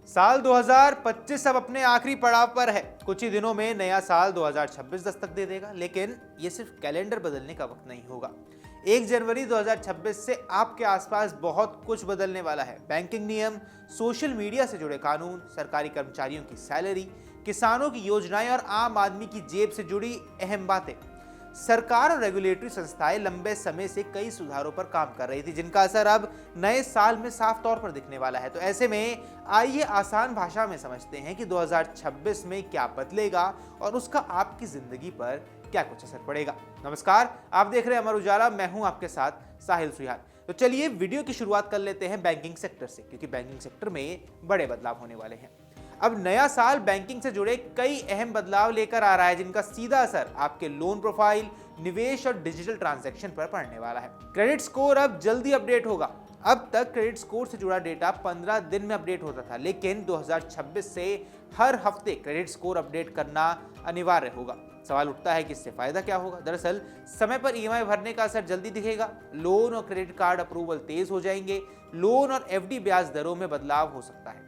साल 2025 अब अपने आखिरी पड़ाव पर है। कुछ ही दिनों में नया साल 2026 दस्तक दे देगा, लेकिन ये सिर्फ कैलेंडर बदलने का वक्त नहीं होगा। 1 जनवरी 2026 से आपके आसपास बहुत कुछ बदलने वाला है। बैंकिंग नियम, सोशल मीडिया से जुड़े कानून, सरकारी कर्मचारियों की सैलरी, किसानों की योजनाएं और आम आदमी की जेब से जुड़ी अहम बातें। सरकार और रेगुलेटरी संस्थाएं लंबे समय से कई सुधारों पर काम कर रही थी, जिनका असर अब नए साल में साफ तौर पर दिखने वाला है। तो ऐसे में आइए आसान भाषा में समझते हैं कि 2026 में क्या बदलेगा और उसका आपकी जिंदगी पर क्या कुछ असर पड़ेगा। नमस्कार, आप देख रहे हैं अमर उजाला, मैं हूं आपके साथ साहिल सुहाग। तो चलिए वीडियो की शुरुआत कर लेते हैं बैंकिंग सेक्टर से, क्योंकि बैंकिंग सेक्टर में बड़े बदलाव होने वाले हैं। अब नया साल बैंकिंग से जुड़े कई अहम बदलाव लेकर आ रहा है, जिनका सीधा असर आपके लोन प्रोफाइल, निवेश और डिजिटल ट्रांजैक्शन पर पड़ने वाला है। क्रेडिट स्कोर अब जल्दी अपडेट होगा। अब तक क्रेडिट स्कोर से जुड़ा डेटा 15 दिन में अपडेट होता था, लेकिन 2026 से हर हफ्ते क्रेडिट स्कोर अपडेट करना अनिवार्य होगा। सवाल उठता है कि इससे फायदा क्या होगा। दरअसल समय पर ईएमआई भरने का असर जल्दी दिखेगा, लोन और क्रेडिट कार्ड अप्रूवल तेज हो जाएंगे, लोन और एफडी ब्याज दरों में बदलाव हो सकता है।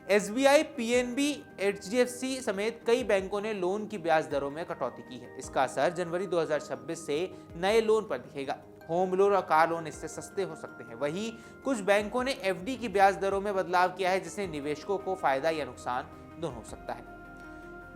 एसबीआई, पीएनबी, एचडीएफसी समेत कई बैंकों ने लोन की ब्याज दरों में कटौती की है। इसका असर जनवरी 2026 से नए लोन पर दिखेगा। होम लोन और कार लोन इससे सस्ते हो सकते हैं। वहीं कुछ बैंकों ने एफडी की ब्याज दरों में बदलाव किया है, जिससे निवेशकों को फायदा या नुकसान दोनों हो सकता है।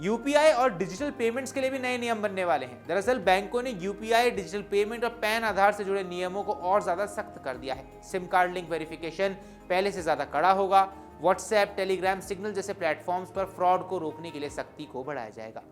यूपीआई और डिजिटल पेमेंट्स के लिए भी नए नियम बनने वाले हैं। दरअसल बैंकों ने यूपीआई, डिजिटल पेमेंट और पैन आधार से जुड़े नियमों को और ज्यादा सख्त कर दिया है। सिम कार्ड लिंक वेरिफिकेशन पहले से ज्यादा कड़ा होगा। व्हाट्सएप, टेलीग्राम, सिग्नल जैसे प्लेटफॉर्म्स पर फ्रॉड को रोकने के लिए सख्ती को बढ़ाया जाएगा।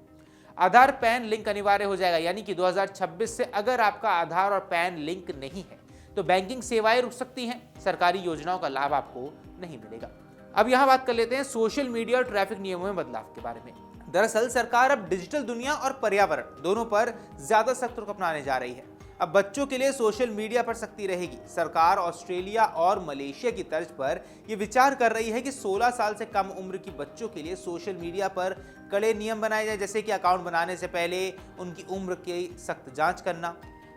आधार पैन लिंक अनिवार्य हो जाएगा, यानी कि 2026 से अगर आपका आधार और पैन लिंक नहीं है तो बैंकिंग सेवाएं रुक सकती हैं, सरकारी योजनाओं का लाभ आपको नहीं मिलेगा। अब यहाँ बात कर लेते हैं सोशल मीडिया और ट्रैफिक नियमों में बदलाव के बारे में। दरअसल सरकार अब डिजिटल दुनिया और पर्यावरण दोनों पर ज्यादा सख्त रुख अपनाने जा रही है। अब बच्चों के लिए सोशल मीडिया पर सख्ती रहेगी। सरकार ऑस्ट्रेलिया और मलेशिया की तर्ज पर यह विचार कर रही है कि 16 साल से कम उम्र की बच्चों के लिए सोशल मीडिया पर कड़े नियम बनाए जाए, जैसे कि अकाउंट बनाने से पहले उनकी उम्र की सख्त जांच करना।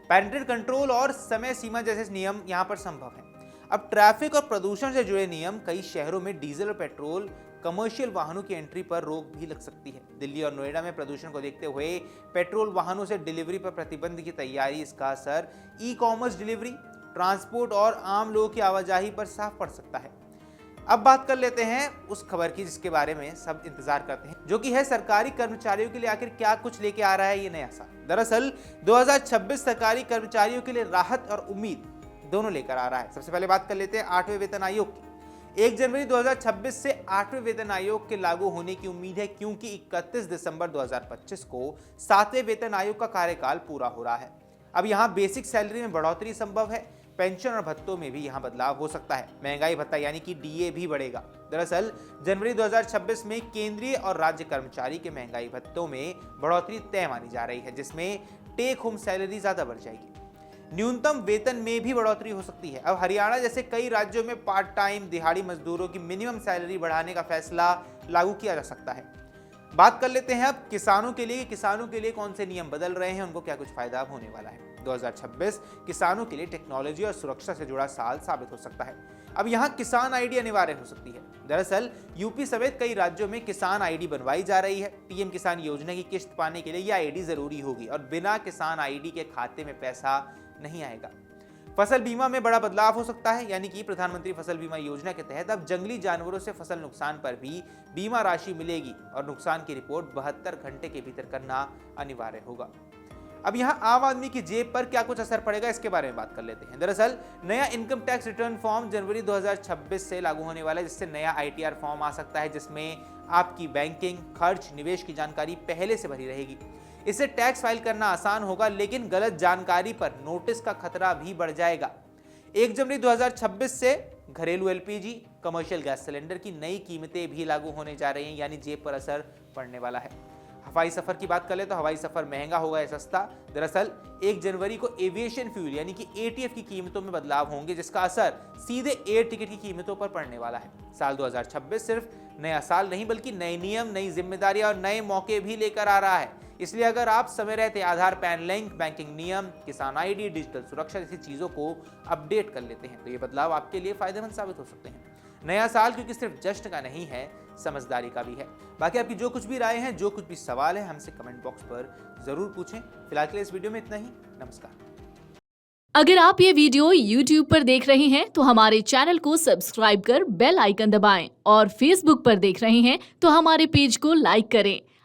पेरेंटल कंट्रोल और समय सीमा जैसे नियम यहां पर संभव है। अब ट्रैफिक और प्रदूषण से जुड़े नियम, कई शहरों में डीजल और पेट्रोल कमर्शियल वाहनों की एंट्री पर रोक भी लग सकती है। दिल्ली और नोएडा में प्रदूषण को देखते हुए पेट्रोल वाहनों से डिलीवरी पर प्रतिबंध की तैयारी। इसका असर ई कॉमर्स डिलीवरी, ट्रांसपोर्ट और आम लोगों की आवाजाही पर साफ पड़ सकता है। अब बात कर लेते हैं उस खबर की जिसके बारे में सब इंतजार करते हैं, जो कि है सरकारी कर्मचारियों के लिए आखिर क्या कुछ लेके आ रहा है ये नया साल। दरअसल 2026 सरकारी कर्मचारियों के लिए राहत और उम्मीद दोनों लेकर आ रहा है। सबसे पहले बात कर लेते हैं 8वें वेतन आयोग की। 1 जनवरी 2026 से 8वें वेतन आयोग के लागू होने की उम्मीद है, क्योंकि 31 दिसंबर 2025 को 7वें वेतन आयोग का कार्यकाल पूरा हो रहा है। अब यहाँ बेसिक सैलरी में बढ़ोतरी संभव है। पेंशन और भत्तों में भी यहाँ बदलाव हो सकता है। महंगाई भत्ता यानी कि डीए भी बढ़ेगा। दरअसल जनवरी 2026 में केंद्रीय और राज्य कर्मचारी के महंगाई भत्तों में बढ़ोतरी तय मानी जा रही है, जिसमें टेक होम सैलरी ज्यादा बढ़ जाएगी। न्यूनतम वेतन में भी बढ़ोतरी हो सकती है। अब हरियाणा जैसे कई राज्यों में पार्ट टाइम दिहाड़ी मजदूरों की मिनिमम सैलरी बढ़ाने का फैसला लागू किया जा सकता है। बात कर लेते हैं अब किसानों के लिए। किसानों के लिए कौन से नियम बदल रहे हैं, उनको क्या कुछ फायदा होने वाला है। 2026 किसानों के लिए टेक्नोलॉजी और सुरक्षा से जुड़ा साल साबित हो सकता है। अब यहाँ किसान आईडी अनिवार्य हो सकती है। दरअसल यूपी समेत कई राज्यों में किसान आईडी बनवाई जा रही है। पीएम किसान योजना की किश्त पाने के लिए यह आईडी जरूरी होगी और बिना किसान आईडी के खाते में पैसा नहीं आएगा। फसल बीमा में बड़ा बदलाव हो सकता है, यानी कि प्रधानमंत्री फसल बीमा योजना के तहत अब जंगली जानवरों से फसल नुकसान पर भी बीमा राशि मिलेगी और नुकसान की रिपोर्ट 72 घंटे के भीतर करना अनिवार्य होगा। अब यहाँ आम आदमी की जेब पर क्या कुछ असर पड़ेगा, इसके बारे में बात कर लेते हैं। दरअसल नया इनकम टैक्स रिटर्न फॉर्म जनवरी 2026 से लागू होने वाला है, जिससे नया आईटीआर फॉर्म आ सकता है, जिसमें आपकी बैंकिंग, खर्च, निवेश की जानकारी पहले से भरी रहेगी। इससे टैक्स फाइल करना आसान होगा, लेकिन गलत जानकारी पर नोटिस का खतरा भी बढ़ जाएगा। 1 जनवरी 2026 से घरेलू एलपीजी, कमर्शियल गैस सिलेंडर की नई कीमतें भी लागू होने जा रही हैं, यानी जेब पर असर पड़ने वाला है। हवाई सफर की बात कर ले तो हवाई सफर महंगा होगा या सस्ता। दरअसल 1 जनवरी को एविएशन फ्यूल यानी कि एटीएफ की कीमतों में बदलाव होंगे, जिसका असर सीधे एयर टिकट की कीमतों पर पड़ने वाला है। साल 2026 सिर्फ नया साल नहीं, बल्कि नए नियम, नई जिम्मेदारियां और नए मौके भी लेकर आ रहा है। इसलिए अगर आप समय रहते आधार, पैन लिंक, बैंकिंग नियम, किसान आईडी, डिजिटल सुरक्षा जैसी चीजों को अपडेट कर लेते हैं तो ये बदलाव आपके लिए फायदेमंद साबित हो सकते हैं। नया साल क्योंकि सिर्फ जश्न का नहीं है, समझदारी का भी है। बाकी आपकी जो कुछ भी राय हैं, जो कुछ भी सवाल है, हमसे कमेंट बॉक्स पर जरूर पूछें। फिलहाल के लिए इस वीडियो में इतना ही। नमस्कार। अगर आप ये वीडियो YouTube पर देख रहे हैं तो हमारे चैनल को सब्सक्राइब कर बेल आइकन दबाएं और Facebook पर देख रहे हैं तो हमारे पेज को लाइक करें।